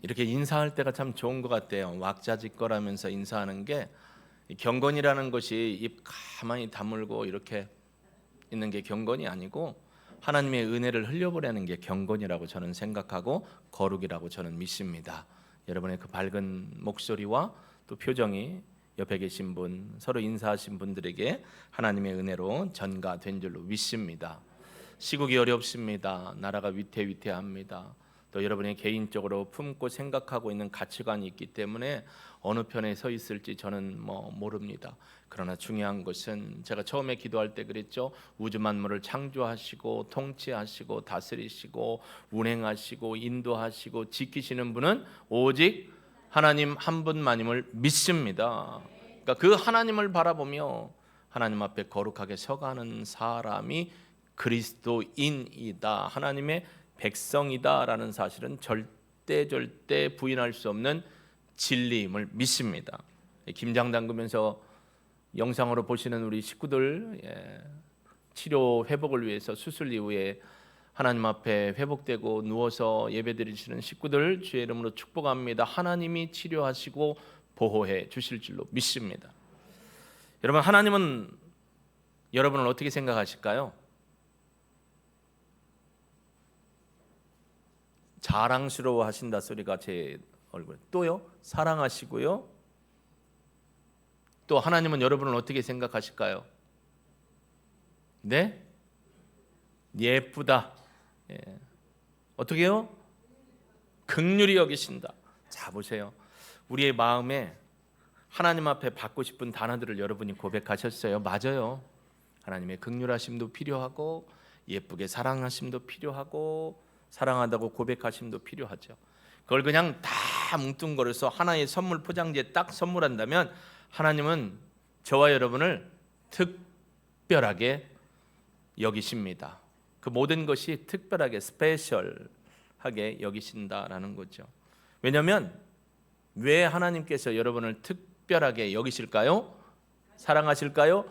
이렇게 인사할 때가 참 좋은 것 같아요. 왁자지껄하면서 인사하는 게, 경건이라는 것이 입 가만히 다물고 이렇게 있는 게 경건이 아니고 하나님의 은혜를 흘려보내는 게 경건이라고 저는 생각하고 거룩이라고 저는 믿습니다. 여러분의 그 밝은 목소리와 또 표정이 옆에 계신 분, 서로 인사하신 분들에게 하나님의 은혜로 전가된 줄로 믿습니다. 시국이 어렵습니다. 나라가 위태위태합니다. 또 여러분이 개인적으로 품고 생각하고 있는 가치관이 있기 때문에 어느 편에 서 있을지 저는 모릅니다. 그러나 중요한 것은 제가 처음에 기도할 때 그랬죠. 우주 만물을 창조하시고 통치하시고 다스리시고 운행하시고 인도하시고 지키시는 분은 오직 하나님 한 분만임을 믿습니다. 그러니까 그 하나님을 바라보며 하나님 앞에 거룩하게 서가는 사람이 그리스도인이다, 하나님의 백성이다라는 사실은 절대 부인할 수 없는 진리임을 믿습니다. 김장 담그면서 영상으로 보시는 우리 식구들, 치료 회복을 위해서 수술 이후에 하나님 앞에 회복되고 누워서 예배드리시는 식구들 주의 이름으로 축복합니다. 하나님이 치료하시고 보호해 주실 줄로 믿습니다. 여러분, 하나님은 여러분을 어떻게 생각하실까요? 자랑스러워 하신다 소리가 제 얼굴에. 또요, 사랑하시고요. 또 하나님은 여러분을 어떻게 생각하실까요? 네? 예쁘다. 어떻게요? 긍휼히 여기신다. 자, 보세요. 우리의 마음에 하나님 앞에 받고 싶은 단어들을 여러분이 고백하셨어요. 맞아요. 하나님의 긍휼하심도 필요하고 예쁘게 사랑하심도 필요하고 사랑한다고 고백하심도 필요하죠. 그걸 그냥 다 뭉뚱거려서 하나의 선물 포장지에 딱 선물한다면 하나님은 저와 여러분을 특별하게 여기십니다. 그 모든 것이 특별하게 스페셜하게 여기신다라는 거죠. 왜냐하면 왜 하나님께서 여러분을 특별하게 여기실까요? 사랑하실까요?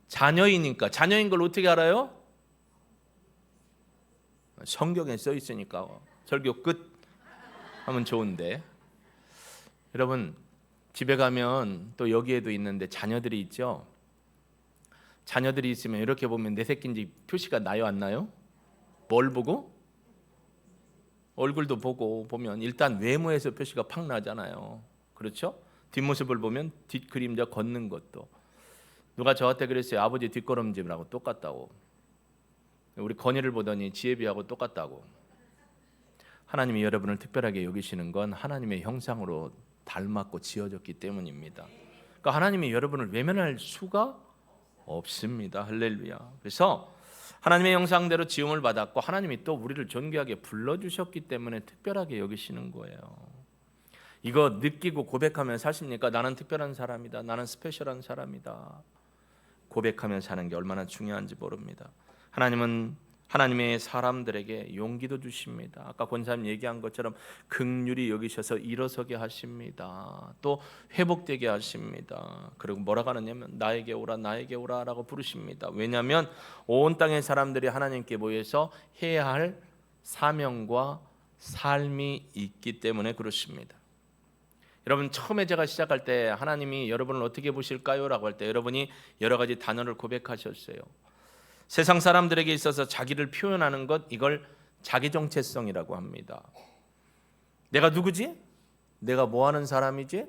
자녀이니까. 자녀인 걸 어떻게 알아요? 성경에 써 있으니까. 설교 끝 하면 좋은데, 여러분 집에 가면 또 여기에도 있는데 자녀들이 있죠. 자녀들이 있으면 이렇게 보면 내 새끼인지 표시가 나요, 안 나요? 뭘 보고? 얼굴도 보고 보면 일단 외모에서 표시가 팍 나잖아요. 그렇죠? 뒷모습을 보면 뒷그림자 걷는 것도. 누가 저한테 그랬어요. 아버지 뒷걸음질하고 똑같다고. 우리 건이를 보더니 지혜비하고 똑같다고. 하나님이 여러분을 특별하게 여기시는 건 하나님의 형상으로 닮았고 지어졌기 때문입니다. 그러니까 하나님이 여러분을 외면할 수가 없습니다. 할렐루야. 그래서 하나님의 형상대로 지음을 받았고 하나님이 또 우리를 존귀하게 불러주셨기 때문에 특별하게 여기시는 거예요. 이거 느끼고 고백하면 사십니까? 나는 특별한 사람이다. 나는 스페셜한 사람이다. 고백하면 사는 게 얼마나 중요한지 모릅니다. 하나님은 하나님의 사람들에게 용기도 주십니다. 아까 권사님 얘기한 것처럼 긍휼히 여기셔서 일어서게 하십니다. 또 회복되게 하십니다. 그리고 뭐라고 하느냐면 나에게 오라 나에게 오라라고 부르십니다. 왜냐하면 온 땅의 사람들이 하나님께 모여서 해야 할 사명과 삶이 있기 때문에 그렇습니다. 여러분, 처음에 제가 시작할 때 하나님이 여러분을 어떻게 보실까요? 라고 할 때 여러분이 여러 가지 단어를 고백하셨어요. 세상 사람들에게 있어서 자기를 표현하는 것, 이걸 자기 정체성이라고 합니다. 내가 누구지? 내가 뭐 하는 사람이지?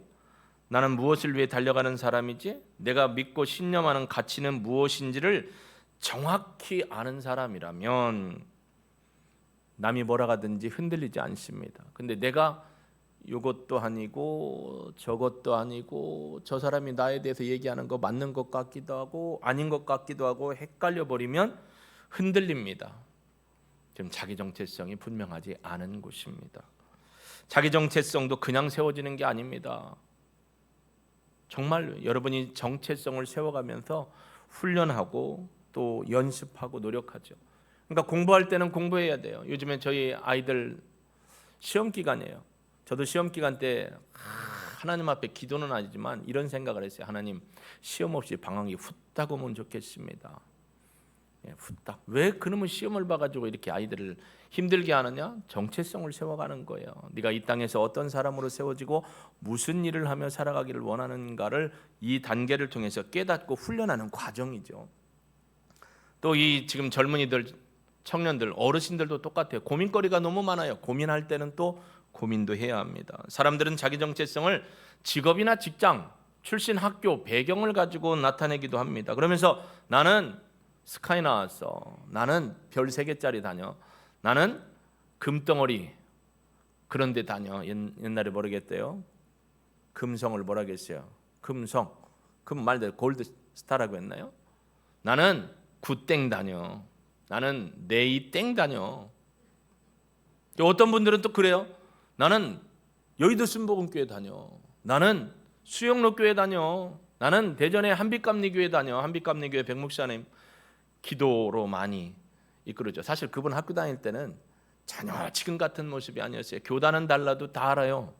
나는 무엇을 위해 달려가는 사람이지? 내가 믿고 신념하는 가치는 무엇인지를 정확히 아는 사람이라면 남이 뭐라 하든지 흔들리지 않습니다. 근데 내가 이것도 아니고 저것도 아니고 저 사람이 나에 대해서 얘기하는 거 맞는 것 같기도 하고 아닌 것 같기도 하고 헷갈려 버리면 흔들립니다. 지금 자기 정체성이 분명하지 않은 곳입니다. 자기 정체성도 그냥 세워지는 게 아닙니다. 정말 여러분이 정체성을 세워가면서 훈련하고 또 연습하고 노력하죠. 그러니까 공부할 때는 공부해야 돼요. 요즘에 저희 아이들 시험 기간이에요. 저도 시험 기간 때 하나님 앞에 기도는 아니지만 이런 생각을 했어요. 하나님, 시험 없이 방학이 후딱 오면 좋겠습니다. 후딱. 왜 그놈의 시험을 봐가지고 이렇게 아이들을 힘들게 하느냐? 정체성을 세워가는 거예요. 네가 이 땅에서 어떤 사람으로 세워지고 무슨 일을 하며 살아가기를 원하는가를 이 단계를 통해서 깨닫고 훈련하는 과정이죠. 또 이 지금 젊은이들, 청년들, 어르신들도 똑같아요. 고민거리가 너무 많아요. 고민할 때는 또 고민도 해야 합니다. 사람들은 자기 정체성을 직업이나 직장, 출신 학교, 배경을 가지고 나타내기도 합니다. 그러면서 나는 스카이 나왔어. 나는 별 3개짜리 다녀. 나는 금덩어리 그런 데 다녀. 옛날에 모르겠대요. 금성을 뭐라 했어요? 금성. 금 말대로 골드 스타라고 했나요? 나는 굿땡 다녀. 나는 네이땡 다녀. 또 어떤 분들은 또 그래요. 나는 여의도 순복음교회 다녀. 나는 수영로 교회 다녀. 나는 대전의 한빛감리교회 다녀. 한빛감리교회 백목사님 기도로 많이 이끌어죠. 사실 그분 학교 다닐 때는 전혀 지금 같은 모습이 아니었어요. 교단은 달라도 다 알아요.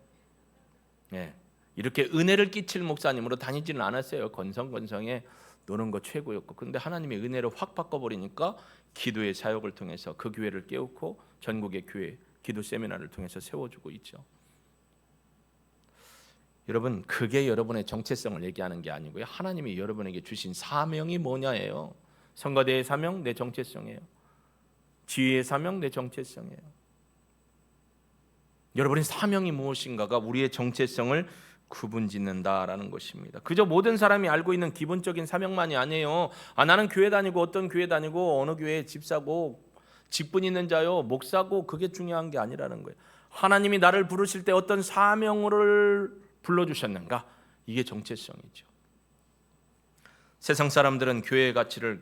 이렇게 은혜를 끼칠 목사님으로 다니지는 않았어요. 건성건성에 노는 거 최고였고, 그런데 하나님의 은혜를 확 바꿔버리니까 기도의 사역을 통해서 그 교회를 깨우고 전국의 교회 기도 세미나를 통해서 세워주고 있죠. 여러분, 그게 여러분의 정체성을 얘기하는 게 아니고요, 하나님이 여러분에게 주신 사명이 뭐냐예요. 성가대의 사명, 내 정체성이에요. 지휘의 사명, 내 정체성이에요. 여러분의 사명이 무엇인가가 우리의 정체성을 구분짓는다라는 것입니다. 그저 모든 사람이 알고 있는 기본적인 사명만이 아니에요. 나는 교회 다니고 어떤 교회 다니고 어느 교회에 집사고 직분 있는 자요 목사고, 그게 중요한 게 아니라는 거예요. 하나님이 나를 부르실 때 어떤 사명을 불러주셨는가, 이게 정체성이죠. 세상 사람들은 교회의 가치를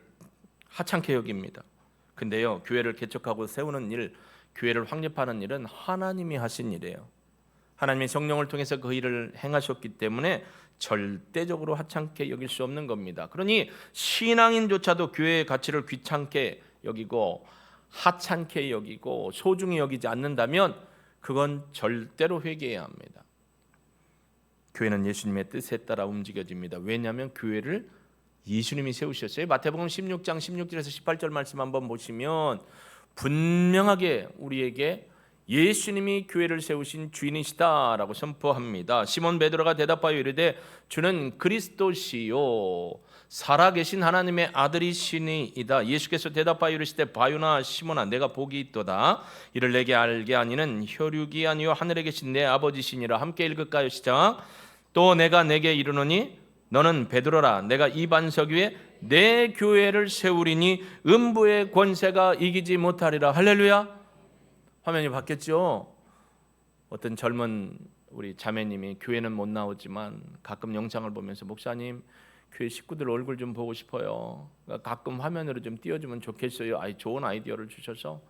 하찮게 여깁니다. 근데요, 교회를 개척하고 세우는 일, 교회를 확립하는 일은 하나님이 하신 일이에요. 하나님이 성령을 통해서 그 일을 행하셨기 때문에 절대적으로 하찮게 여길 수 없는 겁니다. 그러니 신앙인조차도 교회의 가치를 귀찮게 여기고 하찮게 여기고 소중히 여기지 않는다면 그건 절대로 회개해야 합니다. 교회는 예수님의 뜻에 따라 움직여집니다. 왜냐하면 교회를 예수님이 세우셨어요. 마태복음 16장 16절에서 18절 말씀 한번 보시면 분명하게 우리에게 예수님이 교회를 세우신 주인이시다라고 선포합니다. 시몬 베드로가 대답하여 이르되 주는 그리스도시요 살아계신 하나님의 아들이시니이다. 예수께서 대답하여 이르시되 바요나 시몬아 내가 복이 있도다. 이를 내게 알게 하니는 혈육이 아니요 하늘에 계신 내 아버지시니라. 함께 읽을까요? 시작. 또 내가 내게 이르노니 너는 베드로라. 내가 이 반석 위에 내 교회를 세우리니 음부의 권세가 이기지 못하리라. 할렐루야. 화면이 바뀌었죠. 어떤 젊은 우리 자매님이 교회는 못 나오지만 가끔 영상을 보면서 목사님 교회 식구들 얼굴 좀 보고 싶어요. 가끔 화면으로 좀 띄워주면 좋겠어요. 좋은 아이디어를 주셔서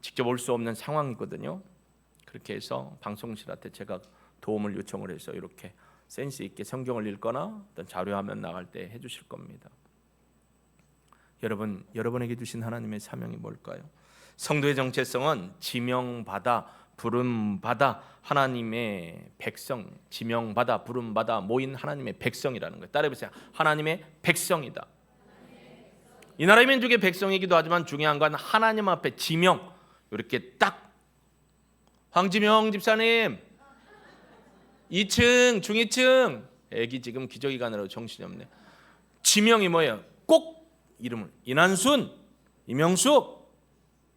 직접 올 수 없는 상황이거든요. 그렇게 해서 방송실한테 제가 도움을 요청을 해서 이렇게 센스 있게 성경을 읽거나 어떤 자료화면 나갈 때 해주실 겁니다. 여러분, 여러분에게 주신 하나님의 사명이 뭘까요? 성도의 정체성은 지명받아 부름받아 하나님의 백성, 지명받아 부름받아 모인 하나님의 백성이라는 거예요. 따라해보세요. 하나님의 백성이다. 이 나라의 민족의 백성이기도 하지만 중요한 건 하나님 앞에 지명, 이렇게 딱 황지명 집사님 2층 중위층, 애기 지금 기저귀 가느라고 정신이 없네. 지명이 뭐예요? 꼭 이름을 이난순, 이명숙,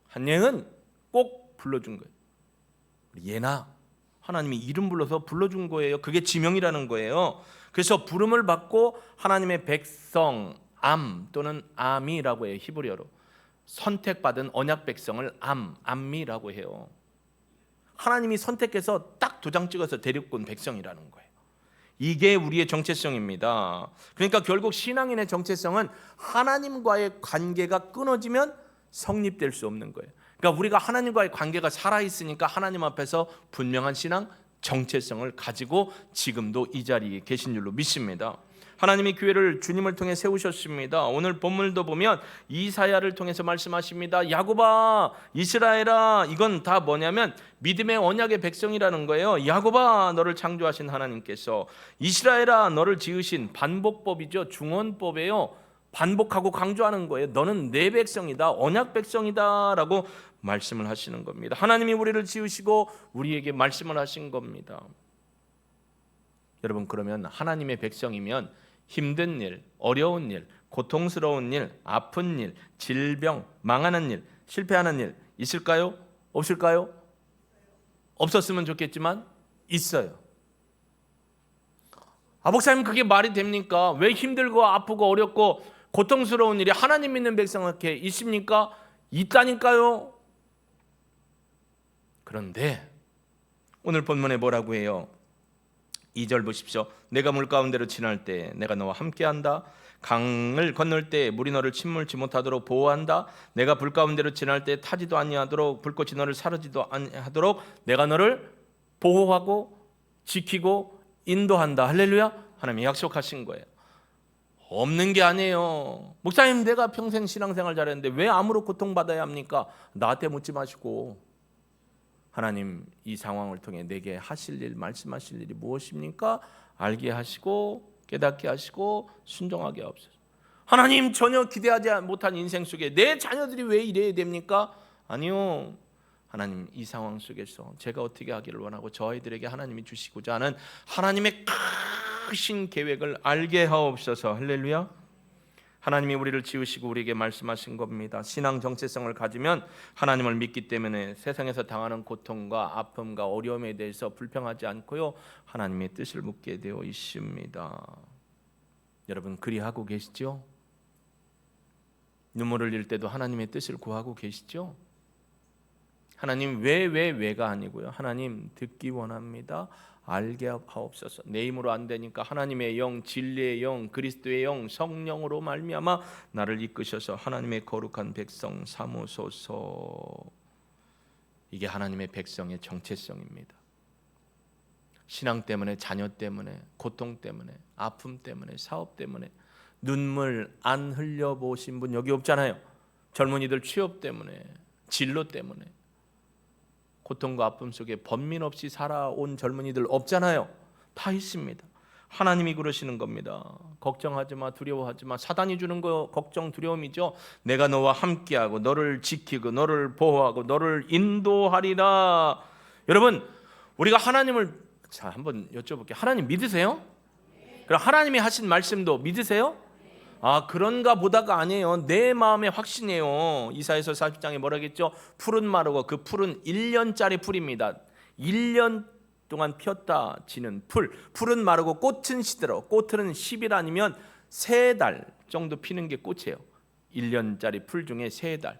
한예은 꼭 불러준 거예요. 예나 하나님이 이름 불러서 불러준 거예요. 그게 지명이라는 거예요. 그래서 부름을 받고 하나님의 백성, 암 또는 아미라고 해요. 히브리어로 선택받은 언약 백성을 암미라고 해요. 하나님이 선택해서 딱 2장 찍어서 데리고 온 백성이라는 거예요. 이게 우리의 정체성입니다. 그러니까 결국 신앙인의 정체성은 하나님과의 관계가 끊어지면 성립될 수 없는 거예요. 그러니까 우리가 하나님과의 관계가 살아있으니까 하나님 앞에서 분명한 신앙 정체성을 가지고 지금도 이 자리에 계신 줄로 믿습니다. 하나님이 교회를 주님을 통해 세우셨습니다. 오늘 본문도 보면 이사야를 통해서 말씀하십니다. 야곱아, 이스라엘아, 이건 다 뭐냐면 믿음의 언약의 백성이라는 거예요. 야곱아, 너를 창조하신 하나님께서, 이스라엘아, 너를 지으신 반복법이죠. 중언법이에요. 반복하고 강조하는 거예요. 너는 내 백성이다, 언약 백성이다라고 말씀을 하시는 겁니다. 하나님이 우리를 지으시고 우리에게 말씀을 하신 겁니다. 여러분, 그러면 하나님의 백성이면 힘든 일, 어려운 일, 고통스러운 일, 아픈 일, 질병, 망하는 일, 실패하는 일 있을까요? 없을까요? 없었으면 좋겠지만 있어요. 목사님, 그게 말이 됩니까? 왜 힘들고 아프고 어렵고 고통스러운 일이 하나님 믿는 백성에게 있습니까? 있다니까요. 그런데 오늘 본문에 뭐라고 해요? 2절 보십시오. 내가 물 가운데로 지날 때 내가 너와 함께한다. 강을 건널 때 물이 너를 침몰치 못하도록 보호한다. 내가 불 가운데로 지날 때 타지도 아니하도록 불꽃이 너를 사르지도 아니하도록 내가 너를 보호하고 지키고 인도한다. 할렐루야. 하나님이 약속하신 거예요. 없는 게 아니에요. 목사님, 내가 평생 신앙생활 잘했는데 왜 아무로 고통받아야 합니까? 나한테 묻지 마시고, 하나님 이 상황을 통해 내게 하실 일, 말씀하실 일이 무엇입니까? 알게 하시고 깨닫게 하시고 순종하게 하옵소서. 하나님, 전혀 기대하지 못한 인생 속에 내 자녀들이 왜 이래야 됩니까? 아니요. 하나님, 이 상황 속에서 제가 어떻게 하기를 원하고 저 아이들에게 하나님이 주시고자 하는 하나님의 크신 계획을 알게 하옵소서. 할렐루야. 하나님이 우리를 지으시고 우리에게 말씀하신 겁니다. 신앙 정체성을 가지면 하나님을 믿기 때문에 세상에서 당하는 고통과 아픔과 어려움에 대해서 불평하지 않고요, 하나님의 뜻을 묻게 되어 있습니다. 여러분, 그리하고 계시죠? 눈물을 흘릴 때도 하나님의 뜻을 구하고 계시죠? 하나님, 왜가 아니고요, 하나님 듣기 원합니다. 알게 하옵소서. 내 힘으로 안 되니까 하나님의 영, 진리의 영, 그리스도의 영, 성령으로 말미암아 나를 이끄셔서 하나님의 거룩한 백성 삼으소서. 이게 하나님의 백성의 정체성입니다. 신앙 때문에, 자녀 때문에, 고통 때문에, 아픔 때문에, 사업 때문에 눈물 안 흘려보신 분 여기 없잖아요. 젊은이들 취업 때문에, 진로 때문에 고통과 아픔 속에 번민 없이 살아온 젊은이들 없잖아요. 다 있습니다. 하나님이 그러시는 겁니다. 걱정하지 마, 두려워하지 마. 사단이 주는 거 걱정, 두려움이죠. 내가 너와 함께하고 너를 지키고 너를 보호하고 너를 인도하리라. 여러분, 우리가 하나님을 한번 여쭤볼게요. 하나님 믿으세요? 그럼 하나님이 하신 말씀도 믿으세요? 그런가 보다가 아니에요. 내 마음의 확신이에요. 이사야서 40장에 뭐라겠죠? 풀은 마르고 그 풀은 1년짜리 풀입니다. 1년 동안 피었다 지는 풀은 마르고 꽃은 시들어. 꽃은 10일 아니면 3달 정도 피는 게 꽃이에요. 1년짜리 풀 중에 3달.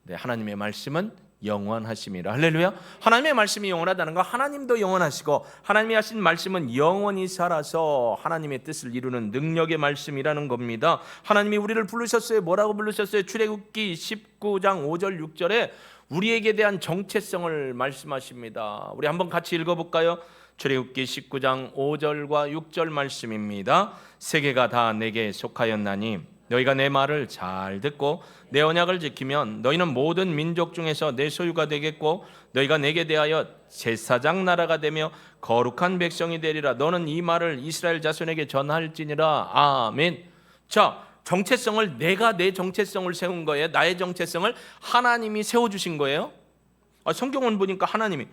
네, 하나님의 말씀은 영원하심이라. 할렐루야. 하나님의 말씀이 영원하다는 거, 하나님도 영원하시고 하나님이 하신 말씀은 영원히 살아서 하나님의 뜻을 이루는 능력의 말씀이라는 겁니다. 하나님이 우리를 부르셨어요. 뭐라고 부르셨어요? 출애굽기 19장 5절 6절에 우리에게 대한 정체성을 말씀하십니다. 우리 한번 같이 읽어볼까요? 출애굽기 19장 5절과 6절 말씀입니다. 세계가 다 내게 속하였나니 너희가 내 말을 잘 듣고 내 언약을 지키면 너희는 모든 민족 중에서 내 소유가 되겠고 너희가 내게 대하여 제사장 나라가 되며 거룩한 백성이 되리라. 너는 이 말을 이스라엘 자손에게 전할지니라. 아멘. 자, 정체성을 내가 내 정체성을 세운 거예요. 나의 정체성을 하나님이 세워주신 거예요. 성경을 보니까 하나님이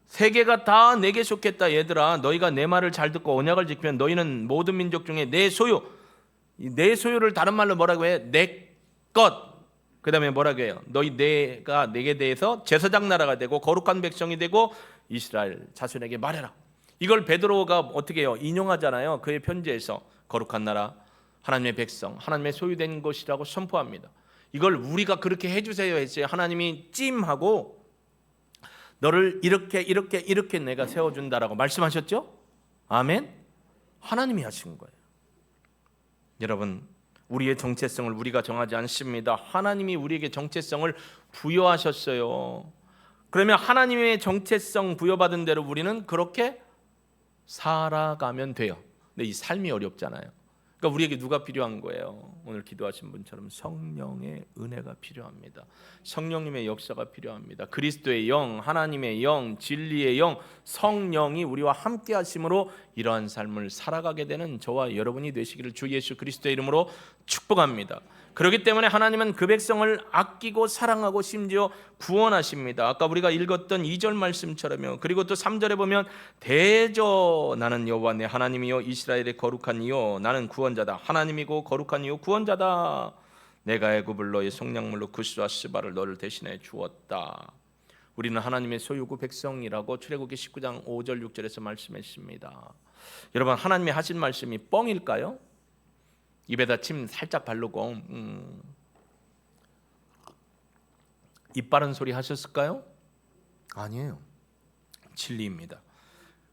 세계가 다 내게 속했다. 얘들아, 너희가 내 말을 잘 듣고 언약을 지키면 너희는 모든 민족 중에 내 소유, 내 소유를 다른 말로 뭐라고 해요? 내 것. 그 다음에 뭐라고 해요? 내가 내게 대해서 제사장 나라가 되고 거룩한 백성이 되고 이스라엘 자손에게 말해라. 이걸 베드로가 어떻게 해요? 인용하잖아요. 그의 편지에서 거룩한 나라, 하나님의 백성, 하나님의 소유된 것이라고 선포합니다. 이걸 우리가 그렇게 해주세요 했어요. 하나님이 찜하고 너를 이렇게 내가 세워준다라고 말씀하셨죠? 아멘. 하나님이 하신 거예요. 여러분, 우리의 정체성을 우리가 정하지 않습니다. 하나님이 우리에게 정체성을 부여하셨어요. 그러면 하나님의 정체성 부여받은 대로 우리는 그렇게 살아가면 돼요. 근데 이 삶이 어렵잖아요. 그러니까 그러니까 우리에게 누가 필요한 거예요? 오늘 기도하신 분처럼 성령의 은혜가 필요합니다. 성령님의 역사가 필요합니다. 그리스도의 영, 하나님의 영, 진리의 영, 성령이 우리와 함께 하심으로 이러한 삶을 살아가게 되는 저와 여러분이 되시기를 주 예수 그리스도의 이름으로 축복합니다. 그렇기 때문에 하나님은 그 백성을 아끼고 사랑하고 심지어 구원하십니다. 아까 우리가 읽었던 2절 말씀처럼요. 그리고 또 3절에 보면 대저 나는 여호와 내 하나님이요 이스라엘의 거룩한 이요 나는 구원자다. 하나님이고 거룩한 이요 구원자다. 내가 애굽을 너의 속량물로 구스와 스바를 너를 대신해 주었다. 우리는 하나님의 소유고 백성이라고 출애굽기 19장 5절 6절에서 말씀했습니다. 여러분, 하나님이 하신 말씀이 뻥일까요? 입에다 침 살짝 바르고 입 바른 소리 하셨을까요? 아니에요. 진리입니다.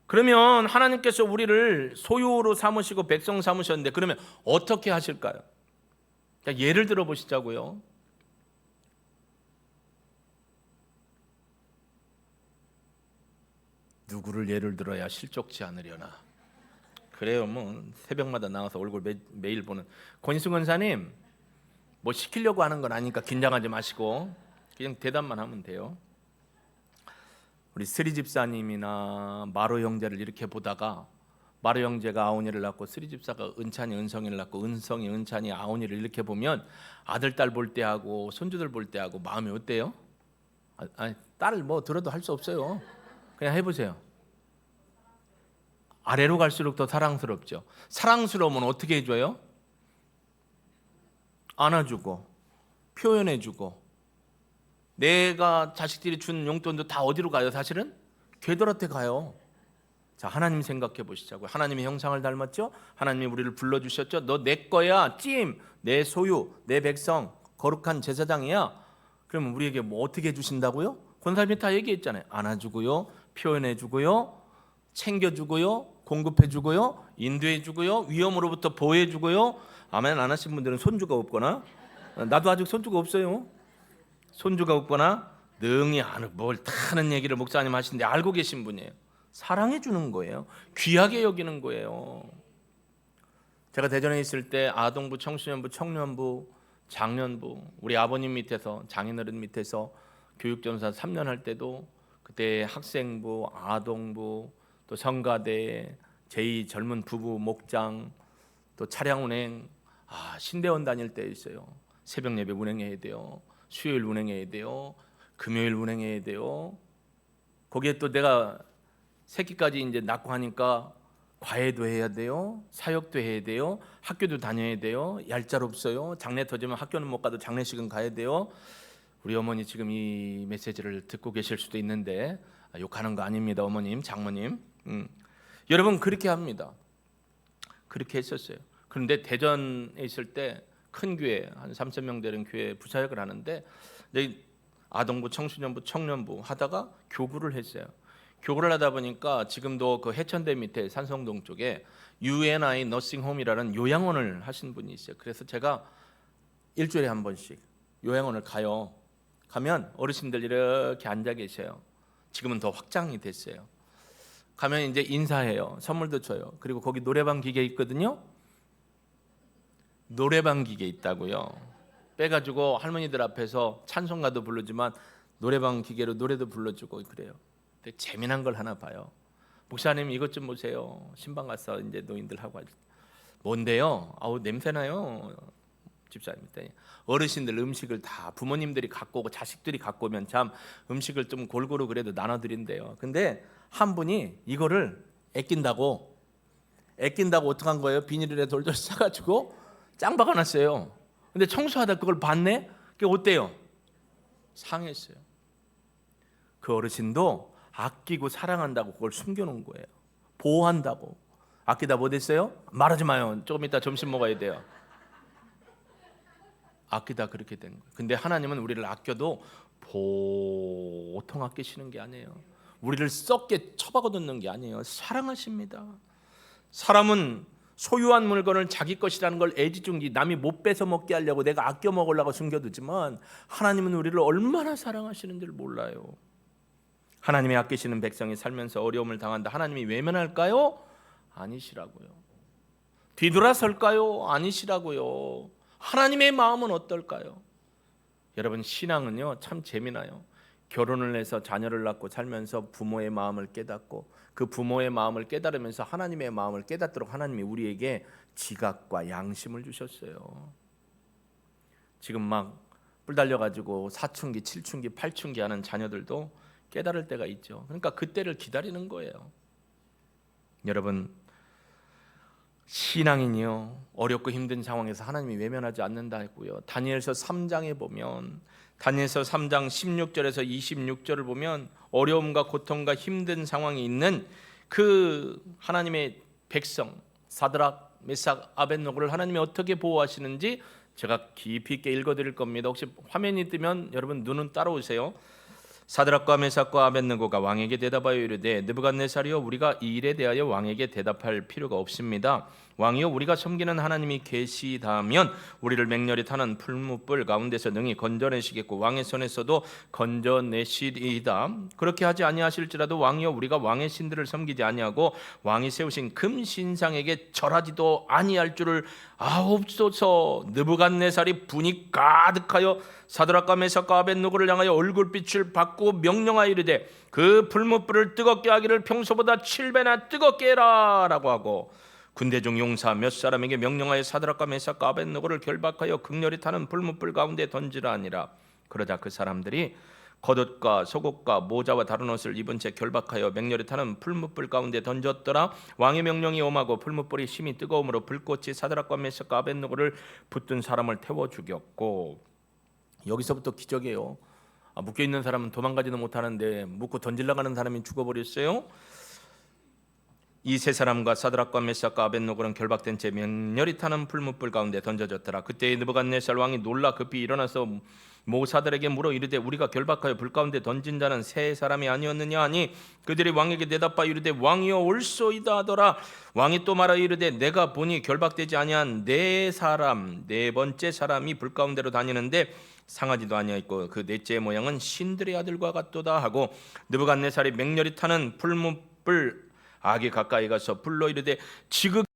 그러면 하나님께서 우리를 소유로 삼으시고 백성 삼으셨는데 그러면 어떻게 하실까요? 예를 들어 보시자고요. 누구를 예를 들어야 실족지 않으려나. 그래요. 뭐 새벽마다 나와서 얼굴 매일 보는 권희승 권사님, 뭐 시키려고 하는 건 아니니까 긴장하지 마시고 그냥 대답만 하면 돼요. 우리 스리 집사님이나 마로 형제를 이렇게 보다가 마로 형제가 아오니를 낳고 스리 집사가 은찬이 은성이를 낳고 은성이 은찬이 아오니를 이렇게 보면 아들 딸 볼 때하고 손주들 볼 때하고 마음이 어때요? 딸 뭐 들어도 할 수 없어요. 그냥 해보세요. 아래로 갈수록 더 사랑스럽죠. 사랑스러우면 어떻게 해줘요? 안아주고 표현해주고. 내가 자식들이 준 용돈도 다 어디로 가요? 사실은 궤도한테 가요. 자, 하나님 생각해 보시자고요. 하나님의 형상을 닮았죠? 하나님이 우리를 불러주셨죠? 너 내 거야, 찜, 내 소유, 내 백성, 거룩한 제사장이야. 그러면 우리에게 뭐 어떻게 해주신다고요? 권사님이 다 얘기했잖아요. 안아주고요, 표현해주고요, 챙겨주고요, 공급해주고요, 인도해주고요, 위험으로부터 보호해주고요. 아멘 안 하신 분들은 손주가 없거나, 나도 아직 손주가 없어요. 손주가 없거나 능히 뭘 다는 얘기를 목사님 하시는데 알고 계신 분이에요. 사랑해 주는 거예요. 귀하게 여기는 거예요. 제가 대전에 있을 때 아동부, 청소년부, 청년부, 장년부, 우리 아버님 밑에서 장인어른 밑에서 교육전사 3년 할 때도 그때 학생부, 아동부, 또 성가대, 제2 젊은 부부 목장, 또 차량 운행, 신대원 다닐 때 있어요. 새벽 예배 운행해야 돼요. 수요일 운행해야 돼요. 금요일 운행해야 돼요. 거기에 또 내가 새끼까지 이제 낳고 하니까 과외도 해야 돼요. 사역도 해야 돼요. 학교도 다녀야 돼요. 얄짤 없어요. 장례 터지면 학교는 못 가도 장례식은 가야 돼요. 우리 어머니 지금 이 메시지를 듣고 계실 수도 있는데 욕하는 거 아닙니다. 어머님, 장모님. 여러분 그렇게 합니다. 그렇게 했었어요. 그런데 대전에 있을 때 큰 교회 한 3,000명 되는 교회 부사역을 하는데 아동부, 청소년부, 청년부 하다가 교구를 했어요. 교구를 하다 보니까 지금도 그 해천대 밑에 산성동 쪽에 UNI 너싱홈이라는 요양원을 하신 분이 있어요. 그래서 제가 일주일에 한 번씩 요양원을 가요. 가면 어르신들 이렇게 앉아 계셔요. 지금은 더 확장이 됐어요. 가면 이제 인사해요. 선물도 줘요. 그리고 거기 노래방 기계 있거든요. 노래방 기계 있다고요. 빼가지고 할머니들 앞에서 찬송가도 부르지만 노래방 기계로 노래도 불러주고 그래요. 근데 재미난 걸 하나 봐요. 목사님 이것 좀 보세요. 신방 가서 이제 노인들 하고 하죠. 뭔데요? 아우 냄새나요. 집사님 때 어르신들 음식을 다 부모님들이 갖고 오고 자식들이 갖고 오면 참 음식을 좀 골고루 그래도 나눠드린대요. 근데 한 분이 이거를 아낀다고 어떻게 한 거예요? 비닐에 돌돌 싸가지고 짱 박아놨어요. 근데 청소하다 그걸 봤네? 그게 어때요? 상했어요. 그 어르신도 아끼고 사랑한다고 그걸 숨겨놓은 거예요. 보호한다고. 아끼다 뭐 됐어요? 말하지 마요. 조금 이따 점심 먹어야 돼요. 아끼다 그렇게 된 거예요. 근데 하나님은 우리를 아껴도 보통 아끼시는 게 아니에요. 우리를 썩게 처박아놓는 게 아니에요. 사랑하십니다. 사람은 소유한 물건을 자기 것이라는 걸 애지중지 남이 못 뺏어 먹게 하려고 내가 아껴 먹으려고 숨겨두지만 하나님은 우리를 얼마나 사랑하시는지를 몰라요. 하나님이 아끼시는 백성이 살면서 어려움을 당한다. 하나님이 외면할까요? 아니시라고요. 뒤돌아설까요? 아니시라고요. 하나님의 마음은 어떨까요? 여러분, 신앙은요 참 재미나요. 결혼을 해서 자녀를 낳고 살면서 부모의 마음을 깨닫고 그 부모의 마음을 깨달으면서 하나님의 마음을 깨닫도록 하나님이 우리에게 지각과 양심을 주셨어요. 지금 막 뿔 달려가지고 사춘기, 칠춘기, 팔춘기 하는 자녀들도 깨달을 때가 있죠. 그러니까 그때를 기다리는 거예요. 여러분, 신앙인이요 어렵고 힘든 상황에서 하나님이 외면하지 않는다 했고요. 다니엘서 3장에 보면 다니엘서 3장 16절에서 26절을 보면 어려움과 고통과 힘든 상황이 있는 그 하나님의 백성 사드락, 메삭, 아벳노고를 하나님이 어떻게 보호하시는지 제가 깊이 있게 읽어드릴 겁니다. 혹시 화면이 뜨면 여러분 눈은 따라오세요. 사드락과 메삭과 아벳느고가 왕에게 대답하여 이르되 느부갓네살이여 우리가 이 일에 대하여 왕에게 대답할 필요가 없습니다. 왕이여 우리가 섬기는 하나님이 계시다면 우리를 맹렬히 타는 풀무불 가운데서 능히 건져내시겠고 왕의 손에서도 건져내시리이다. 그렇게 하지 아니하실지라도 왕이여 우리가 왕의 신들을 섬기지 아니하고 왕이 세우신 금 신상에게 절하지도 아니할 줄을 아옵소서. 느부갓네살이 분이 가득하여 사드락과 메삭과 아벳느고를 향하여 얼굴빛을 바꾸고 명령하여 이르되 그 풀무불을 뜨겁게 하기를 평소보다 7배나 뜨겁게 해라 라고 하고 군대 중 용사 몇 사람에게 명령하여 사드락과 메삭과 아벳느고를 결박하여 극렬히 타는 풀무불 가운데 던지라 하니라. 그러자 그 사람들이 겉옷과 속옷과 모자와 다른 옷을 입은 채 결박하여 맹렬히 타는 풀무불 가운데 던졌더라. 왕의 명령이 엄하고 풀무불이 심히 뜨거움으로 불꽃이 사드락과 메삭과 아벳느고를 붙든 사람을 태워 죽였고. 여기서부터 기적이에요. 묶여있는 사람은 도망가지도 못하는데 묶고 던질러 가는 사람이 죽어버렸어요. 이 세 사람과 사드락과 메삭과 아벳느고는 결박된 채 맹렬히 타는 풀무불 가운데 던져졌더라. 그때 느부갓네살 왕이 놀라 급히 일어나서 모사들에게 물어 이르되 우리가 결박하여 불 가운데 던진 자는 세 사람이 아니었느냐 하니 그들이 왕에게 대답하여 이르되 왕이여 올소이다 하더라. 왕이 또 말하여 이르되 내가 보니 결박되지 아니한 네 번째 사람이 불 가운데로 다니는데 상하지도 아니하였고 그 넷째의 모양은 신들의 아들과 같도다 하고 느부갓네살이 맹렬히 타는 풀무불 악에 가까이 가서 불러 이르되 지극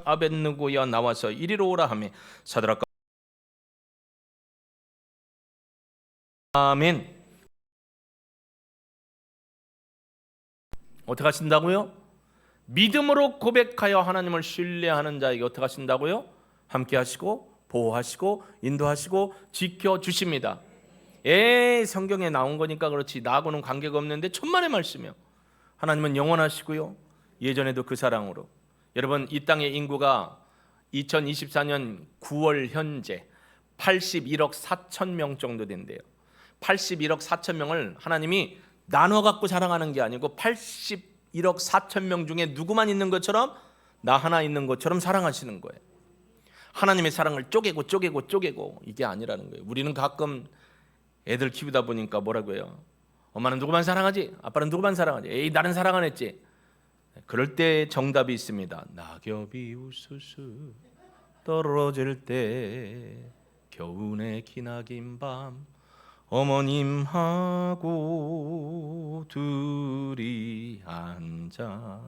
아벳느고야 나와서 이리로 오라 하며 사드락과 아멘. 어떻게 하신다고요? 믿음으로 고백하여 하나님을 신뢰하는 자에게 어떻게 하신다고요? 함께 하시고 보호하시고 인도하시고 지켜주십니다. 성경에 나온 거니까 그렇지 나하고는 관계가 없는데 천만의 말씀이요. 하나님은 영원하시고요. 예전에도 그 사랑으로 여러분 이 땅의 인구가 2024년 9월 현재 81억 4천 명 정도 된대요. 81억 4천 명을 하나님이 나눠 갖고 사랑하는 게 아니고 81억 4천 명 중에 누구만 있는 것처럼 나 하나 있는 것처럼 사랑하시는 거예요. 하나님의 사랑을 쪼개고 이게 아니라는 거예요. 우리는 가끔 애들 키우다 보니까 뭐라고 해요? 엄마는 누구만 사랑하지? 아빠는 누구만 사랑하지? 에이 나는 사랑 안 했지? 그럴 때 정답이 있습니다. 낙엽이 우수수 떨어질 때 겨우내 기나긴 밤 어머님하고 둘이 앉아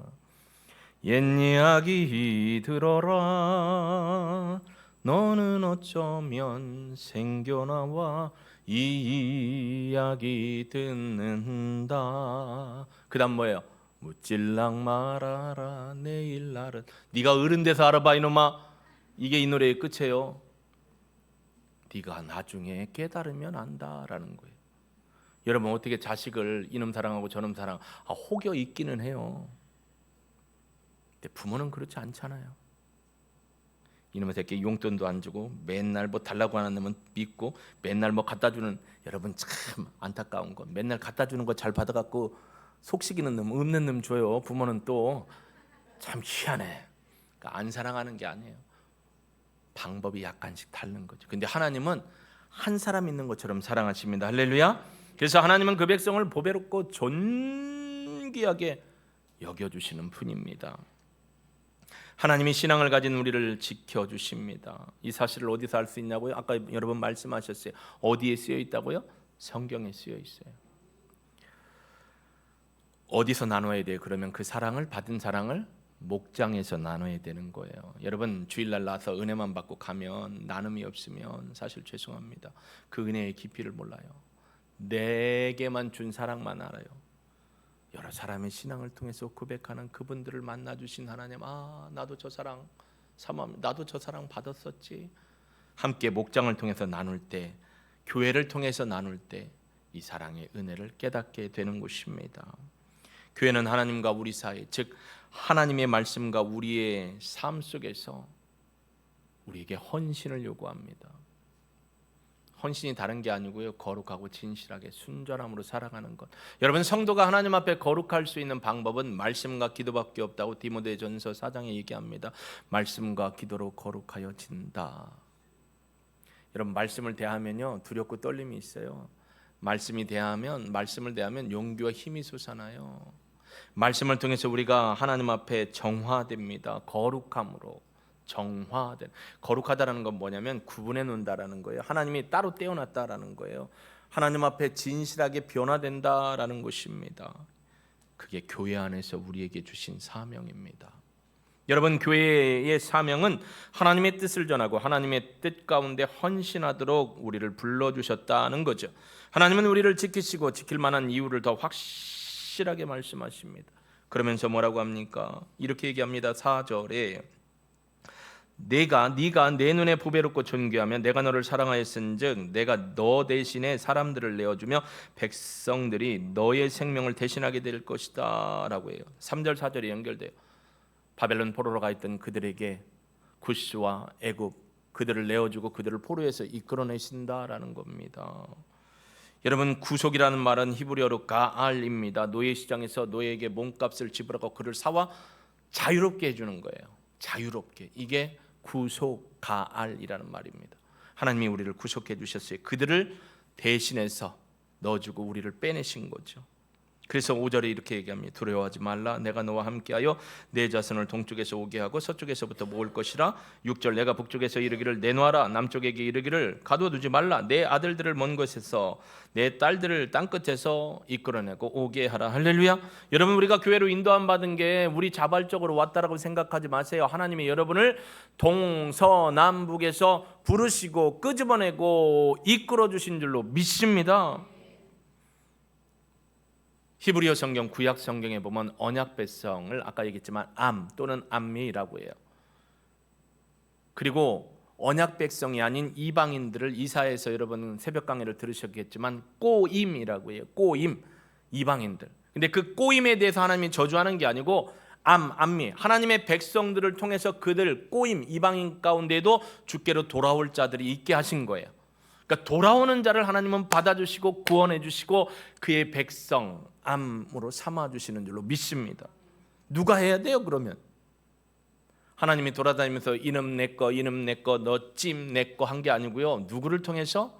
옛 이야기 들어라 너는 어쩌면 생겨나와 이 이야기 듣는다. 그 다음 뭐예요? 묻질랑 말아라 내일 날은 네가 어른 돼서 알아봐 이놈아. 이게 이 노래의 끝이에요. 네가 나중에 깨달으면 안다라는 거예요. 여러분 어떻게 자식을 이놈 사랑하고 저놈 사랑 혹여 있기는 해요. 근데 부모는 그렇지 않잖아요. 이놈의 새끼 용돈도 안 주고 맨날 뭐 달라고 하는 놈은 믿고 맨날 뭐 갖다 주는 여러분 참 안타까운 거 맨날 갖다 주는 거 잘 받아갖고 속식이는 놈 없는 놈 줘요. 부모는 또 참 희한해. 그러니까 안 사랑하는 게 아니에요. 방법이 약간씩 다른 거죠. 근데 하나님은 한 사람 있는 것처럼 사랑하십니다. 할렐루야. 그래서 하나님은 그 백성을 보배롭고 존귀하게 여겨주시는 분입니다. 하나님이 신앙을 가진 우리를 지켜주십니다. 이 사실을 어디서 알 수 있냐고요? 아까 여러분 말씀하셨어요. 어디에 쓰여 있다고요? 성경에 쓰여 있어요. 어디서 나눠야 돼요? 그러면 그 사랑을, 받은 사랑을 목장에서 나눠야 되는 거예요. 여러분, 주일날 나서 은혜만 받고 가면, 나눔이 없으면 사실 죄송합니다. 그 은혜의 깊이를 몰라요. 내게만 준 사랑만 알아요. 여러 사람의 신앙을 통해서 고백하는 그분들을 만나주신 하나님, 나도 저 사랑 나도 저 사랑 받았었지. 함께 목장을 통해서 나눌 때, 교회를 통해서 나눌 때 이 사랑의 은혜를 깨닫게 되는 곳입니다. 교회는 하나님과 우리 사이, 즉 하나님의 말씀과 우리의 삶 속에서 우리에게 헌신을 요구합니다. 헌신이 다른 게 아니고요, 거룩하고 진실하게 순전함으로 살아가는 것. 여러분, 성도가 하나님 앞에 거룩할 수 있는 방법은 말씀과 기도밖에 없다고 디모데전서 4장에 얘기합니다. 말씀과 기도로 거룩하여진다. 여러분, 말씀을 대하면요, 두렵고 떨림이 있어요. 말씀을 대하면 용기와 힘이 솟아나요. 말씀을 통해서 우리가 하나님 앞에 정화됩니다. 거룩함으로 정화된. 거룩하다라는 건 뭐냐면 구분해 놓는다라는 거예요. 하나님이 따로 떼어놨다라는 거예요. 하나님 앞에 진실하게 변화된다라는 것입니다. 그게 교회 안에서 우리에게 주신 사명입니다. 여러분, 교회의 사명은 하나님의 뜻을 전하고 하나님의 뜻 가운데 헌신하도록 우리를 불러주셨다는 거죠. 하나님은 우리를 지키시고 지킬 만한 이유를 더 확실하게 말씀하십니다. 그러면서 뭐라고 합니까? 이렇게 얘기합니다. 4절에 네가 내 눈에 보배롭고 존귀하면 내가 너를 사랑하였은즉 내가 너 대신에 사람들을 내어주며 백성들이 너의 생명을 대신하게 될 것이다 라고 해요. 3절 4절이 연결돼요. 바벨론 포로로 가 있던 그들에게 구스와 애굽, 그들을 내어주고 그들을 포로에서 이끌어내신다라는 겁니다. 여러분, 구속이라는 말은 히브리어로 가알입니다. 노예 시장에서 노예에게 몸값을 지불하고 그를 사와 자유롭게 해주는 거예요. 자유롭게. 이게 구속 가알이라는 말입니다. 하나님이 우리를 구속해 주셨어요. 그들을 대신해서 넣어주고 우리를 빼내신 거죠. 그래서 5절에 이렇게 얘기합니다. 두려워하지 말라. 내가 너와 함께하여 내 자손을 동쪽에서 오게 하고 서쪽에서부터 모을 것이라. 6절 내가 북쪽에서 이르기를 내놓아라. 남쪽에게 이르기를 가둬두지 말라. 내 아들들을 먼 곳에서 내 딸들을 땅끝에서 이끌어내고 오게 하라. 할렐루야. 여러분, 우리가 교회로 인도함 받은 게 우리 자발적으로 왔다라고 생각하지 마세요. 하나님이 여러분을 동서남북에서 부르시고 끄집어내고 이끌어 주신 줄로 믿습니다. 히브리어 성경, 구약 성경에 보면 언약 백성을 아까 얘기했지만 암 또는 암미라고 해요. 그리고 언약 백성이 아닌 이방인들을 이사야에서 여러분 새벽 강해를 들으셨겠지만 꼬임이라고 해요. 꼬임, 이방인들. 근데 그 꼬임에 대해서 하나님이 저주하는 게 아니고 암미, 하나님의 백성들을 통해서 그들 꼬임, 이방인 가운데도 주께로 돌아올 자들이 있게 하신 거예요. 그러니까 돌아오는 자를 하나님은 받아주시고 구원해 주시고 그의 백성 암으로 삼아주시는 줄로 믿습니다. 누가 해야 돼요? 그러면 하나님이 돌아다니면서 이놈 내꺼 너 찜 내꺼 한 게 아니고요. 누구를 통해서?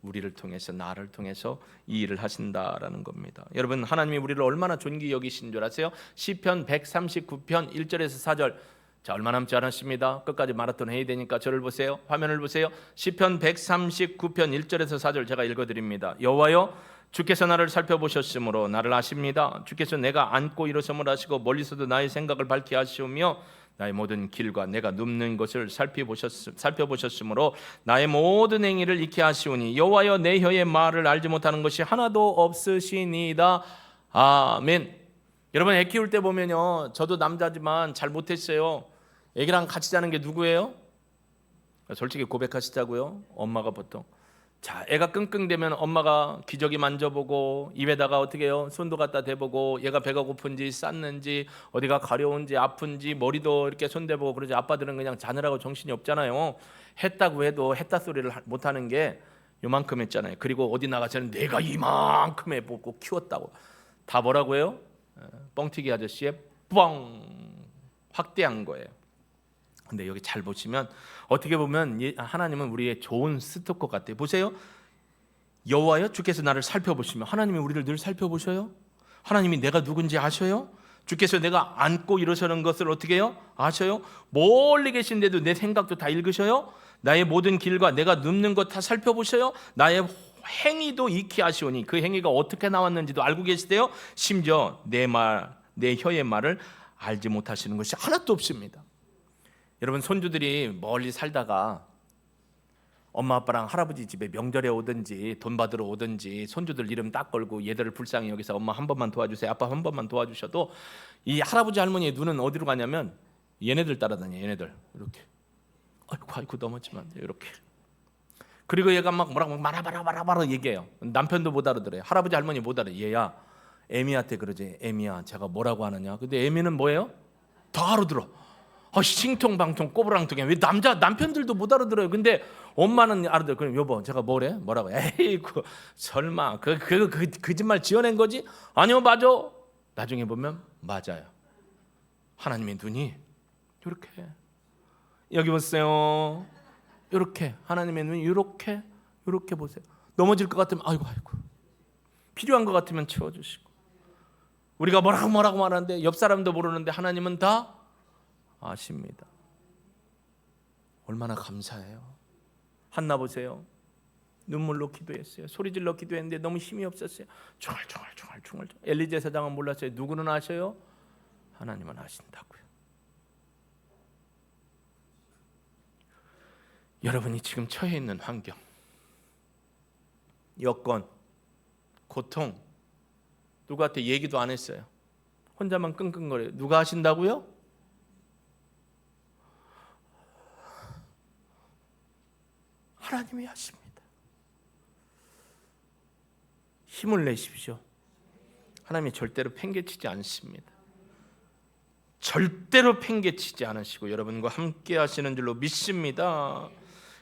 우리를 통해서, 나를 통해서 이 일을 하신다라는 겁니다. 여러분, 하나님이 우리를 얼마나 존귀 여기신 줄 아세요? 시편 139편 1절에서 4절. 자, 얼마 남지 않았습니다. 끝까지 마라톤 해야 되니까 저를 보세요. 화면을 보세요. 시편 139편 1절에서 4절 제가 읽어드립니다. 여호와여, 주께서 나를 살펴보셨으므로 나를 아십니다. 주께서 내가 앉고 일어섬을 아시고 멀리서도 나의 생각을 밝히 아시오며 나의 모든 길과 내가 눕는 것을 살펴보셨으므로 나의 모든 행위를 익히 아시오니 여호와여, 내 혀의 말을 알지 못하는 것이 하나도 없으시니이다. 아멘. 여러분, 애 키울 때 보면요, 저도 남자지만 잘 못했어요. 애기랑 같이 자는 게 누구예요? 솔직히 고백하시자고요. 엄마가 보통. 자, 애가 끙끙대면 엄마가 기저귀 만져보고 입에다가 어떻게 해요? 손도 갖다 대보고 얘가 배가 고픈지 쌌는지 어디가 가려운지 아픈지 머리도 이렇게 손대보고 그러지. 아빠들은 그냥 자느라고 정신이 없잖아요. 했다고 해도 했다 소리를 못하는 게 요만큼 했잖아요. 그리고 어디 나가서는 내가 이만큼 해보고 키웠다고. 다 뭐라고 해요? 뻥튀기 아저씨의 뻥 확대한 거예요. 근데 여기 잘 보시면 어떻게 보면 하나님은 우리의 좋은 스토커 같아요. 보세요. 여호와여, 주께서 나를 살펴보시면, 하나님이 우리를 늘 살펴보셔요. 하나님이 내가 누군지 아셔요. 주께서 내가 앉고 일어서는 것을 어떻게 해요? 아셔요. 멀리 계신데도 내 생각도 다 읽으셔요. 나의 모든 길과 내가 눕는 것 다 살펴보셔요. 나의 행위도 익히 아시오니 그 행위가 어떻게 나왔는지도 알고 계시대요. 심지어 내 혀의 말을 알지 못하시는 것이 하나도 없습니다. 여러분, 손주들이 멀리 살다가 엄마 아빠랑 할아버지 집에 명절에 오든지 돈 받으러 오든지 손주들 이름 딱 걸고 얘들을 불쌍히 여기서 엄마 한 번만 도와주세요, 아빠 한 번만 도와주셔도 이 할아버지 할머니의 눈은 어디로 가냐면 얘네들 따라다녀. 얘네들 이렇게 아이고 넘어지면 안 돼요 이렇게. 그리고 얘가 막 뭐라고 말아봐라 얘기해요. 남편도 못 알아들어요. 할아버지 할머니 못 알아요. 얘야 애미한테 그러지. 애미야 제가 뭐라고 하느냐. 근데 애미는 뭐예요? 다 알아들어. 싱통방통 꼬부랑통해. 왜 남편들도 못 알아들어요. 근데 엄마는 알아들어. 그럼 여보 제가 뭐래? 뭐라고? 에이구 설마 그 거짓말 지어낸 거지? 아니요 맞아. 나중에 보면 맞아요. 하나님의 눈이 이렇게 여기 보세요. 이렇게 하나님의 눈이 이렇게 보세요. 넘어질 것 같으면 아이고 필요한 것 같으면 채워주시고, 우리가 뭐라고 말하는데 옆 사람도 모르는데 하나님은 다 아십니다. 얼마나 감사해요. 한나 보세요. 눈물로 기도했어요. 소리질러 기도했는데 너무 힘이 없었어요. 중얼. 엘리 제사장은 몰랐어요. 누구는 아셔요? 하나님은 아신다고요. 여러분이 지금 처해 있는 환경, 여건, 고통, 누구한테 얘기도 안 했어요. 혼자만 끙끙거려요. 누가 하신다고요? 하나님이 하십니다. 힘을 내십시오. 하나님이 절대로 팽개치지 않습니다. 절대로 팽개치지 않으시고 여러분과 함께 하시는 줄로 믿습니다.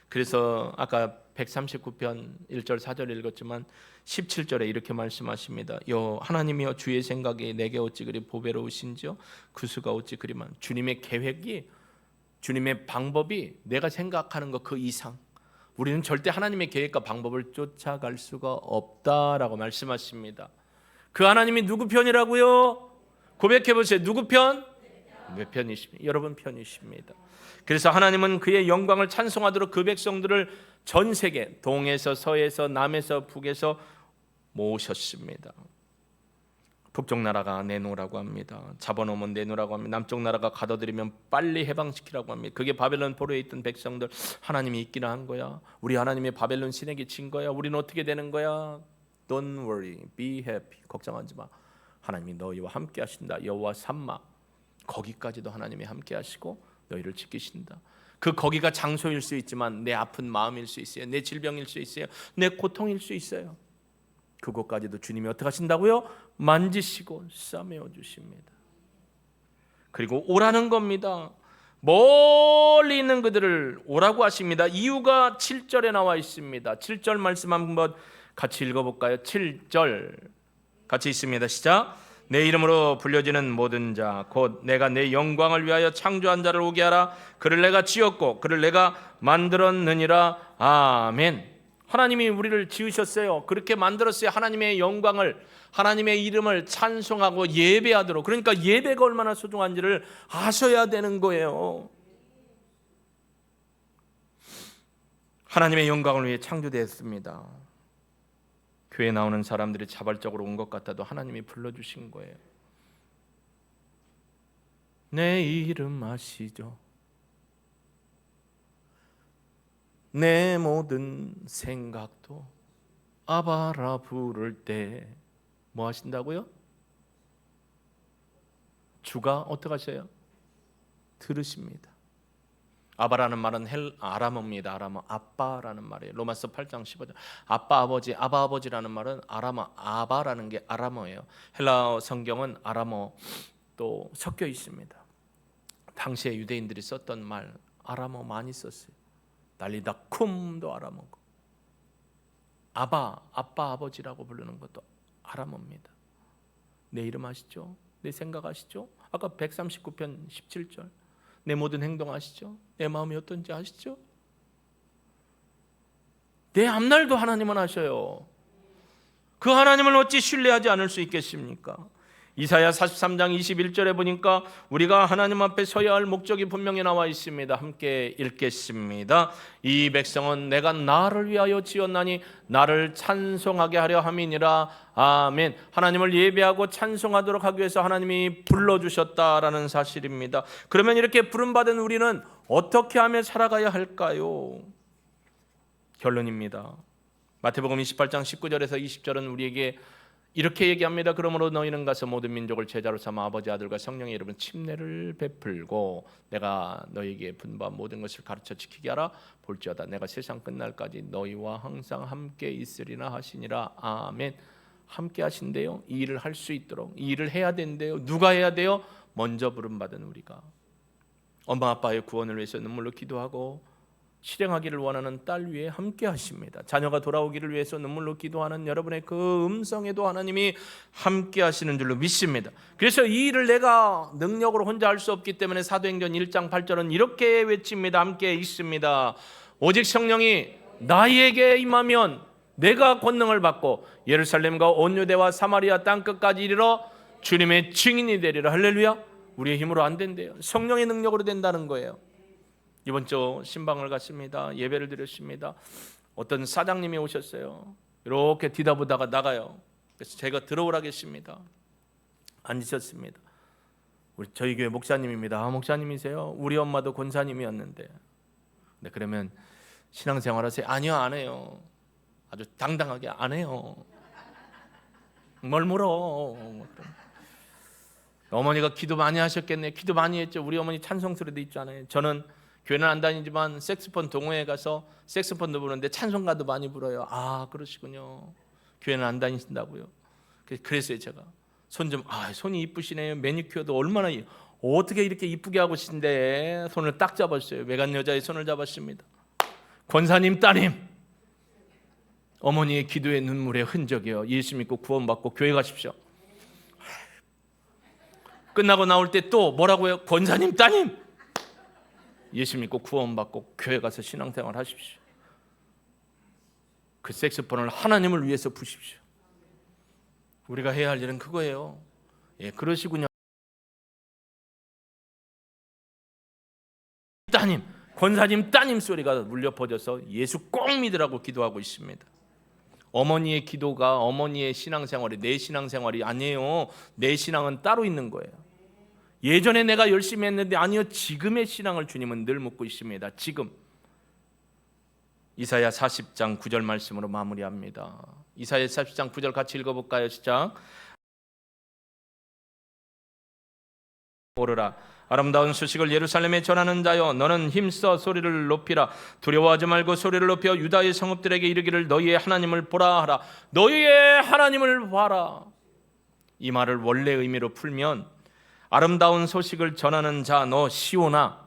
그래서 아까 139편 1절 4절 읽었지만 17절에 이렇게 말씀하십니다. 하나님이여 주의 생각이 내게 어찌 그리 보배로우신지요 그 수가 어찌 그리 많. 주님의 계획이, 주님의 방법이 내가 생각하는 것 그 이상, 우리는 절대 하나님의 계획과 방법을 쫓아갈 수가 없다라고 말씀하십니다. 그 하나님이 누구 편이라고요? 고백해 보세요. 누구 편? 내 편이십니다. 여러분 편이십니다. 그래서 하나님은 그의 영광을 찬송하도록 그 백성들을 전 세계 동에서 서에서 남에서 북에서 모으셨습니다. 북쪽 나라가 내놓으라고 합니다. 잡아놓으면 내놓으라고 합니다. 남쪽 나라가 가둬들이면 빨리 해방시키라고 합니다. 그게 바벨론 포로에 있던 백성들, 하나님이 있기는 한 거야. 우리 하나님의 바벨론 신에게 진 거야. 우리는 어떻게 되는 거야? Don't worry, be happy. 걱정하지 마. 하나님이 너희와 함께 하신다. 여호와 삼마. 거기까지도 하나님이 함께 하시고 너희를 지키신다. 그 거기가 장소일 수 있지만 내 아픈 마음일 수 있어요. 내 질병일 수 있어요. 내 고통일 수 있어요. 그곳까지도 주님이 어떻게 하신다고요? 만지시고 싸매어 주십니다. 그리고 오라는 겁니다. 멀리 있는 그들을 오라고 하십니다. 이유가 7절에 나와 있습니다. 7절 말씀 한번 같이 읽어볼까요? 7절 같이 있습니다. 시작. 내 이름으로 불려지는 모든 자 곧 내가 내 영광을 위하여 창조한 자를 오게 하라. 그를 내가 지었고 그를 내가 만들었느니라. 아멘. 하나님이 우리를 지으셨어요. 그렇게 만들었어요. 하나님의 영광을, 하나님의 이름을 찬송하고 예배하도록. 그러니까 예배가 얼마나 소중한지를 아셔야 되는 거예요. 하나님의 영광을 위해 창조되었습니다. 교회에 나오는 사람들이 자발적으로 온 것 같아도 하나님이 불러주신 거예요. 내 이름 아시죠? 내 모든 생각도 아바라 부를 때 뭐 하신다고요? 주가 어떻게 하셔요? 들으십니다. 아바라는 말은 아람어입니다. 아람어, 아빠라는 말이에요. 로마서 8장 15절. 아빠, 아버지, 아바, 아버지라는 말은 아바라는 게 아람어예요. 헬라어 성경은 아람어 또 섞여 있습니다. 당시에 유대인들이 썼던 말 아람어 많이 썼어요. 달리다 쿰도 아람어고, 아빠, 아버지라고 부르는 것도 아람어입니다. 내 이름 아시죠? 내 생각 아시죠? 아까 139편 17절. 내 모든 행동 아시죠? 내 마음이 어떤지 아시죠? 내 앞날도 하나님은 아셔요. 그 하나님을 어찌 신뢰하지 않을 수 있겠습니까? 이사야 43장 21절에 보니까 우리가 하나님 앞에 서야 할 목적이 분명히 나와 있습니다. 함께 읽겠습니다. 이 백성은 내가 나를 위하여 지었나니 나를 찬송하게 하려 함이니라. 아멘. 하나님을 예배하고 찬송하도록 하기 위해서 하나님이 불러주셨다라는 사실입니다. 그러면 이렇게 부름받은 우리는 어떻게 하며 살아가야 할까요? 결론입니다. 마태복음 28장 19절에서 20절은 우리에게 이렇게 얘기합니다. 그러므로 너희는 가서 모든 민족을 제자로 삼아 아버지 아들과 성령의 이름으로 침례를 베풀고 내가 너희에게 분부한 모든 것을 가르쳐 지키게 하라. 볼지어다 내가 세상 끝날까지 너희와 항상 함께 있으리라 하시니라. 아멘. 함께 하신대요. 이 일을 할 수 있도록 이 일을 해야 된대요. 누가 해야 돼요? 먼저 부름받은 우리가. 엄마 아빠의 구원을 위해서 눈물로 기도하고 실행하기를 원하는 딸 위에 함께 하십니다. 자녀가 돌아오기를 위해서 눈물로 기도하는 여러분의 그 음성에도 하나님이 함께 하시는 줄로 믿습니다. 그래서 이 일을 내가 능력으로 혼자 할 수 없기 때문에 사도행전 1장 8절은 이렇게 외칩니다. 함께 있습니다. 오직 성령이 나에게 임하면 내가 권능을 받고 예루살렘과 온 유대와 사마리아 땅끝까지 이르러 주님의 증인이 되리라. 할렐루야. 우리의 힘으로 안 된대요. 성령의 능력으로 된다는 거예요. 이번 주 신방을 갔습니다. 예배를 드렸습니다. 어떤 사장님이 오셨어요. 이렇게 뒤다보다가 나가요. 그래서 제가 들어오라 했습니다. 앉으셨습니다. 저희 교회 목사님입니다. 아, 목사님이세요? 우리 엄마도 권사님이었는데. 네, 그러면 신앙생활 하세요? 아니요, 안 해요. 아주 당당하게 안 해요. 뭘 물어. 어머니가 기도 많이 하셨겠네. 기도 많이 했죠. 우리 어머니 찬송 소리도 있잖아요. 저는 교회는 안 다니지만 색스폰 동호회 가서 색스폰도 부르는데 찬송가도 많이 불어요. 아, 그러시군요. 교회는 안 다니신다고요. 그래서요 제가 손이 이쁘시네요. 매니큐어도 얼마나 어떻게 이렇게 이쁘게 하고 계신데 손을 딱 잡았어요. 외간 여자의 손을 잡았습니다. 권사님 따님, 어머니의 기도의 눈물의 흔적이요. 예수 믿고 구원받고 교회 가십시오. 끝나고 나올 때 또 뭐라고요? 권사님 따님, 예수 믿고 구원받고 교회 가서 신앙생활 하십시오. 그 색소폰을 하나님을 위해서 부십시오. 우리가 해야 할 일은 그거예요. 예, 그러시군요. 따님, 권사님 따님 소리가 울려 퍼져서 예수 꼭 믿으라고 기도하고 있습니다. 어머니의 기도가 어머니의 신앙생활이 내 신앙생활이 아니에요. 내 신앙은 따로 있는 거예요. 예전에 내가 열심히 했는데 아니요, 지금의 신앙을 주님은 늘 묻고 있습니다. 지금. 이사야 40장 9절 말씀으로 마무리합니다. 이사야 40장 9절 같이 읽어볼까요? 시작. 오르라, 아름다운 소식을 예루살렘에 전하는 자여, 너는 힘써 소리를 높이라. 두려워하지 말고 소리를 높여 유다의 성읍들에게 이르기를 너희의 하나님을 보라 하라. 너희의 하나님을 봐라. 이 말을 원래 의미로 풀면 아름다운 소식을 전하는 자 너 시온아,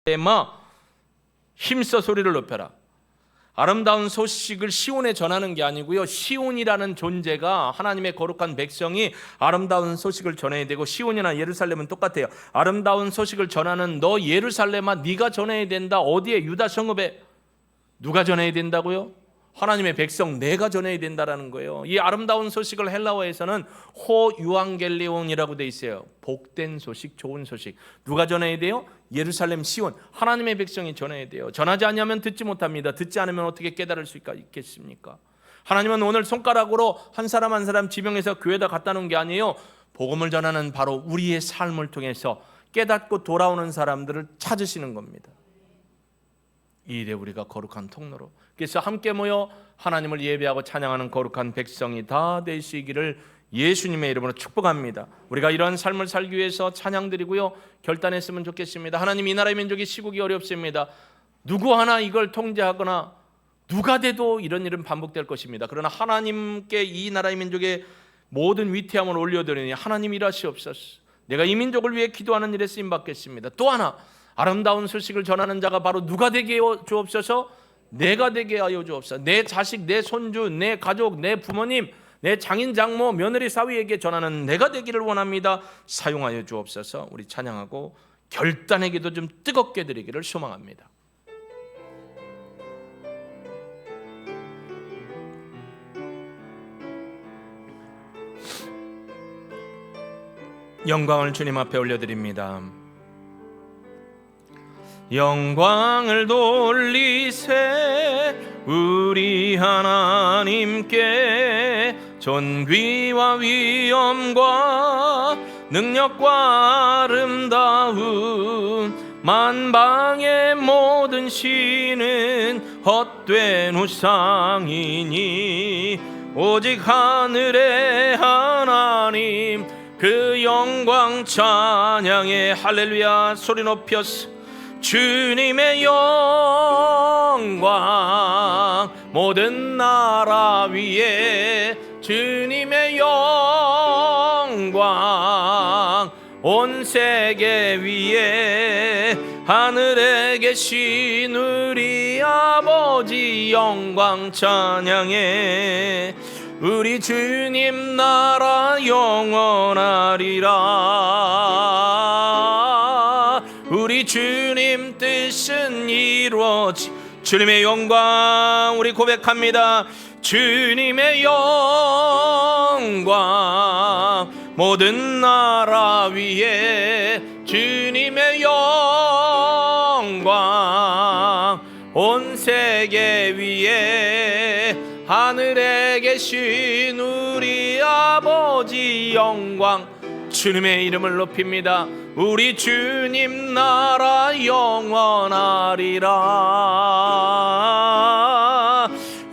높여마 힘써 소리를 높여라. 아름다운 소식을 시온에 전하는 게 아니고요, 시온이라는 존재가 하나님의 거룩한 백성이 아름다운 소식을 전해야 되고, 시온이나 예루살렘은 똑같아요. 아름다운 소식을 전하는 너 예루살렘아, 네가 전해야 된다. 어디에? 유다 성읍에. 누가 전해야 된다고요? 하나님의 백성 내가 전해야 된다라는 거예요. 이 아름다운 소식을 헬라어에서는 호유앙겔리온이라고 돼 있어요. 복된 소식, 좋은 소식. 누가 전해야 돼요? 예루살렘 시온, 하나님의 백성이 전해야 돼요. 전하지 않으면 듣지 못합니다. 듣지 않으면 어떻게 깨달을 수 있겠습니까? 하나님은 오늘 손가락으로 한 사람 한 사람 지명해서 교회에다 갖다 놓은 게 아니에요. 복음을 전하는 바로 우리의 삶을 통해서 깨닫고 돌아오는 사람들을 찾으시는 겁니다. 이 일에 우리가 거룩한 통로로, 그래서 함께 모여 하나님을 예배하고 찬양하는 거룩한 백성이 다 되시기를 예수님의 이름으로 축복합니다. 우리가 이런 삶을 살기 위해서 찬양드리고요, 결단했으면 좋겠습니다. 하나님, 이 나라의 민족이 시국이 어렵습니다. 누구 하나 이걸 통제하거나 누가 돼도 이런 일은 반복될 것입니다. 그러나 하나님께 이 나라의 민족의 모든 위태함을 올려드리니 하나님 일하시옵소서. 내가 이 민족을 위해 기도하는 일에 쓰임받겠습니다. 또 하나, 아름다운 소식을 전하는 자가 바로 누가 되게 하여 주옵소서? 내가 되게 하여 주옵소서. 내 자식, 내 손주, 내 가족, 내 부모님, 내 장인, 장모, 며느리, 사위에게 전하는 내가 되기를 원합니다. 사용하여 주옵소서. 우리 찬양하고 결단의 기도 좀 뜨겁게 드리기를 소망합니다. 영광을 주님 앞에 올려드립니다. 영광을 돌리세 우리 하나님께 존귀와 위엄과 능력과 아름다움 만방의 모든 신은 헛된 우상이니 오직 하늘의 하나님 그 영광 찬양에 할렐루야 소리 높여서 주님의 영광 모든 나라 위에 주님의 영광 온 세계 위에 하늘에 계신 우리 아버지 영광 찬양해 우리 주님 나라 영원하리라 우리 주님 뜻은 이루어지 주님의 영광 우리 고백합니다. 주님의 영광 모든 나라 위에 주님의 영광 온 세계 위에 하늘에 계신 우리 아버지 영광 주님의 이름을 높입니다. 우리 주님 나라 영원하리라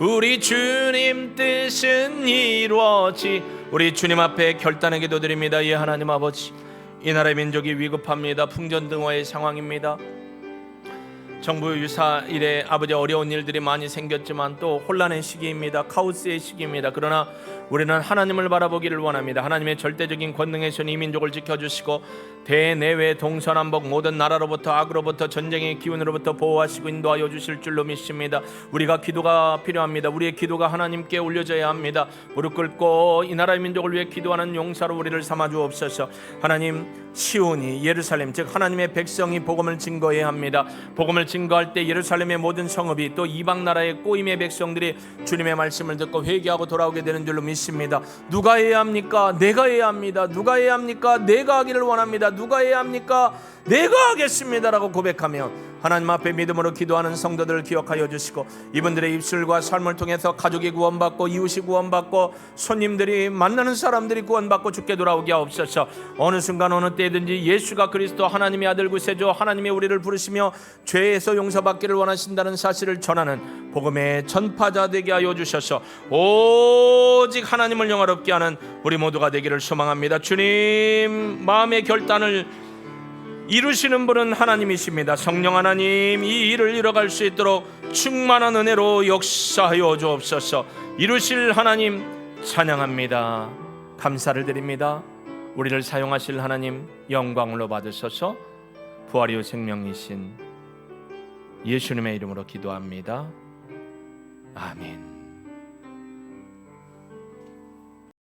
우리 주님 뜻은 이루어지 우리 주님 앞에 결단의 기도 드립니다. 예 하나님 아버지 이 나라의 민족이 위급합니다. 풍전등화의 상황입니다. 정부 유사 이래 아버지 어려운 일들이 많이 생겼지만 또 혼란의 시기입니다. 카오스의 시기입니다. 그러나 우리는 하나님을 바라보기를 원합니다. 하나님의 절대적인 권능에서는 이 민족을 지켜주시고 대내외 동서남북 모든 나라로부터 악으로부터 전쟁의 기운으로부터 보호하시고 인도하여 주실 줄로 믿습니다. 우리가 기도가 필요합니다. 우리의 기도가 하나님께 올려져야 합니다. 무릎 꿇고 이 나라의 민족을 위해 기도하는 용사로 우리를 삼아 주옵소서. 하나님 시온이 예루살렘 즉 하나님의 백성이 복음을 증거해야 합니다. 복음을 증거할 때 예루살렘의 모든 성읍이 또 이방 나라의 꼬임의 백성들이 주님의 말씀을 듣고 회개하고 돌아오게 되는 줄로 믿습니다. 누가 해야 합니까? 내가 해야 합니다. 누가 해야 합니까? 내가 하기를 원합니다. 누가 해야 합니까? 내가 하겠습니다라고 고백하며 하나님 앞에 믿음으로 기도하는 성도들을 기억하여 주시고 이분들의 입술과 삶을 통해서 가족이 구원받고 이웃이 구원받고 손님들이 만나는 사람들이 구원받고 주께 돌아오게 하옵소서. 어느 순간 어느 때든지 예수가 그리스도 하나님의 아들 구세주 하나님의 우리를 부르시며 죄에서 용서받기를 원하신다는 사실을 전하는 복음의 전파자 되게 하여 주셔서 오직 하나님을 영화롭게 하는 우리 모두가 되기를 소망합니다. 주님 마음의 결단을 이루시는 분은 하나님이십니다. 성령 하나님 이 일을 이뤄갈 수 있도록 충만한 은혜로 역사하여 주옵소서. 이루실 하나님 찬양합니다. 감사를 드립니다. 우리를 사용하실 하나님 영광으로 받으셔서 부활이요 생명이신 예수님의 이름으로 기도합니다. 아멘.